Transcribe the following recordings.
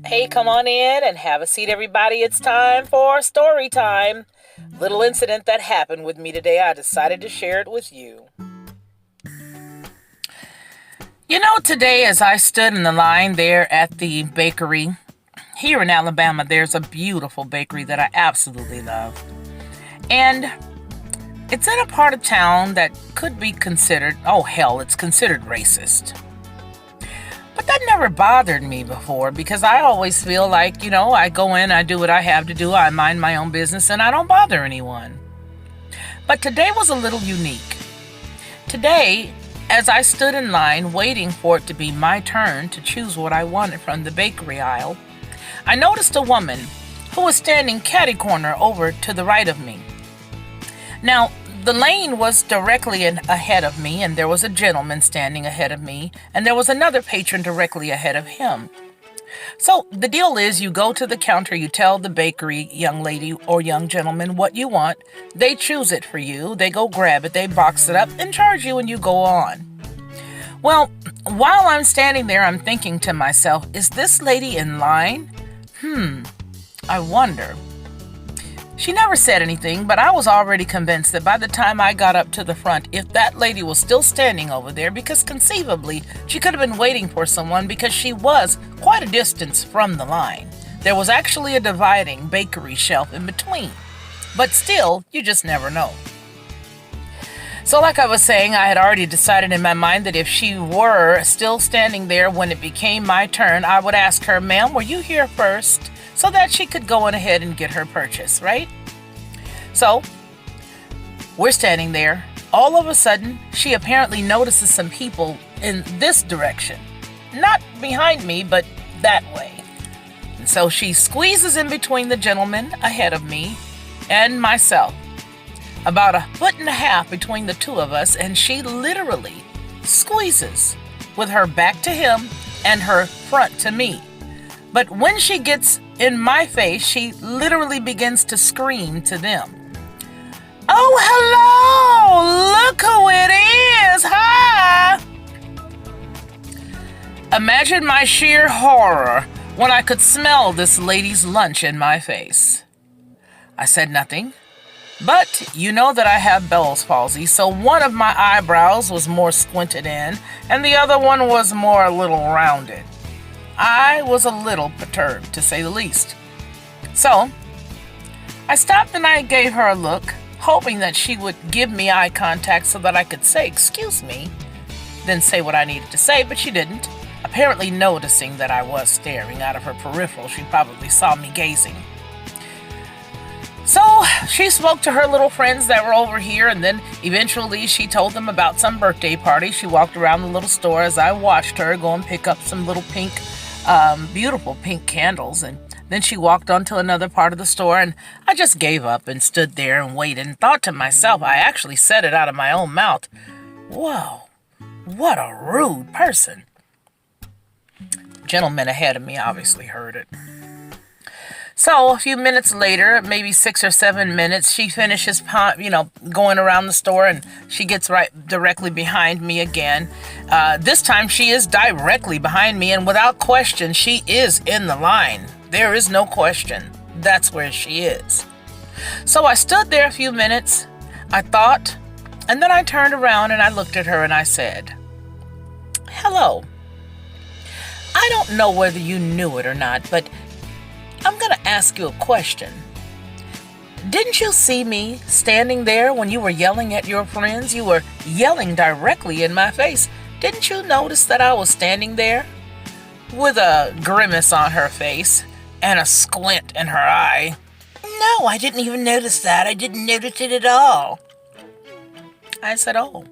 Hey, come on in and have a seat, everybody. It's time for story time. Little incident that happened with me today. I decided to share it with you. Today as I stood in the line there at the bakery here in Alabama, there's a beautiful bakery that I absolutely love. And it's in a part of town that could be considered, oh hell, it's considered racist. But that never bothered me before because I always feel like, I go in, I do what I have to do, I mind my own business, and I don't bother anyone. But today was a little unique. Today, as I stood in line waiting for it to be my turn to choose what I wanted from the bakery aisle, I noticed a woman who was standing catty-corner over to the right of me. Now, the lane was directly ahead of me, and there was a gentleman standing ahead of me, and there was another patron directly ahead of him. So the deal is you go to the counter, you tell the bakery young lady or young gentleman what you want, they choose it for you, they go grab it, they box it up and charge you, and you go on. Well, while I'm standing there, I'm thinking to myself, is this lady in line? I wonder. She never said anything, but I was already convinced that by the time I got up to the front, if that lady was still standing over there, because conceivably she could have been waiting for someone because she was quite a distance from the line. There was actually a dividing bakery shelf in between. But still, you just never know. So like I was saying, I had already decided in my mind that if she were still standing there when it became my turn, I would ask her, "Ma'am, were you here first?" So that she could go on ahead and get her purchase, right? So, we're standing there. All of a sudden, she apparently notices some people in this direction. Not behind me, but that way. And so she squeezes in between the gentleman ahead of me and myself. About 1.5 feet between the two of us, and she literally squeezes with her back to him and her front to me. But when she gets in my face, she literally begins to scream to them. "Oh, hello! Look who it is! Hi!" Imagine my sheer horror when I could smell this lady's lunch in my face. I said nothing, but you know that I have Bell's palsy, so one of my eyebrows was more squinted in, and the other one was more a little rounded. I was a little perturbed, to say the least. So, I stopped and I gave her a look, hoping that she would give me eye contact so that I could say, "Excuse me," then say what I needed to say, but she didn't. Apparently noticing that I was staring out of her peripheral, she probably saw me gazing. So, she spoke to her little friends that were over here, and then eventually she told them about some birthday party. She walked around the little store as I watched her go and pick up some little beautiful pink candles, and then she walked on to another part of the store, and I just gave up and stood there and waited and thought to myself, I actually said it out of my own mouth, "Whoa, what a rude person." Gentleman ahead of me obviously heard it. So a few minutes later, maybe 6 or 7 minutes, she finishes, going around the store, and she gets right directly behind me again. This time she is directly behind me, and without question, she is in the line. There is no question. That's where she is. So I stood there a few minutes, I thought, and then I turned around and I looked at her and I said, "Hello. I don't know whether you knew it or not, but I'm going to ask you a question. Didn't you see me standing there when you were yelling at your friends? You were yelling directly in my face. Didn't you notice that I was standing there?" With a grimace on her face and a squint in her eye. "No, I didn't even notice that. I didn't notice it at all." I said, "Oh,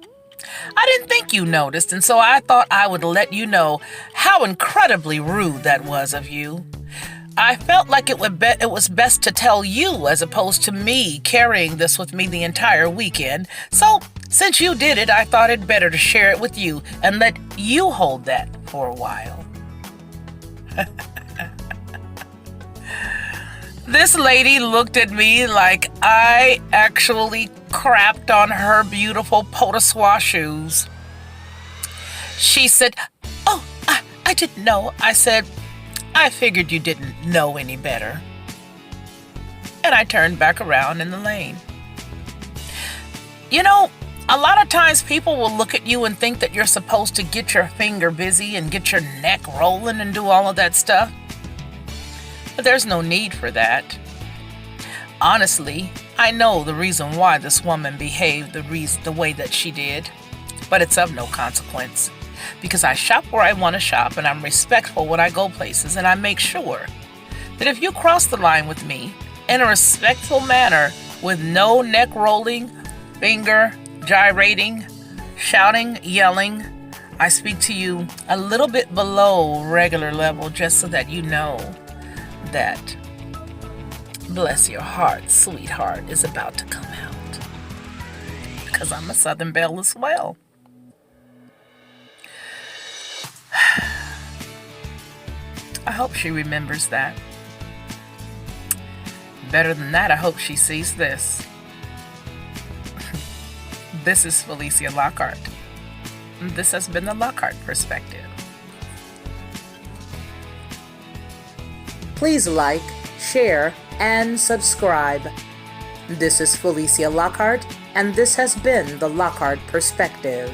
I didn't think you noticed, and so I thought I would let you know how incredibly rude that was of you. I felt like it was best to tell you as opposed to me carrying this with me the entire weekend. So, since you did it, I thought it better to share it with you and let you hold that for a while." This lady looked at me like I actually crapped on her beautiful Potaswa shoes. She said, "Oh, I didn't know." I said, I figured you didn't know any better. And I turned back around in the lane. You know, a lot of times people will look at you and think that you're supposed to get your finger busy and get your neck rolling and do all of that stuff. But there's no need for that. Honestly, I know the reason why this woman behaved the way that she did, but it's of no consequence. Because I shop where I want to shop, and I'm respectful when I go places, and I make sure that if you cross the line with me in a respectful manner with no neck rolling, finger gyrating, shouting, yelling, I speak to you a little bit below regular level just so that you know that bless your heart, sweetheart is about to come out. Because I'm a Southern Belle as well. I hope she remembers that. Better than that, I hope she sees this. This is Felicia Lockhart. This has been the Lockhart Perspective. Please like, share, and subscribe. This is Felicia Lockhart, and this has been the Lockhart Perspective.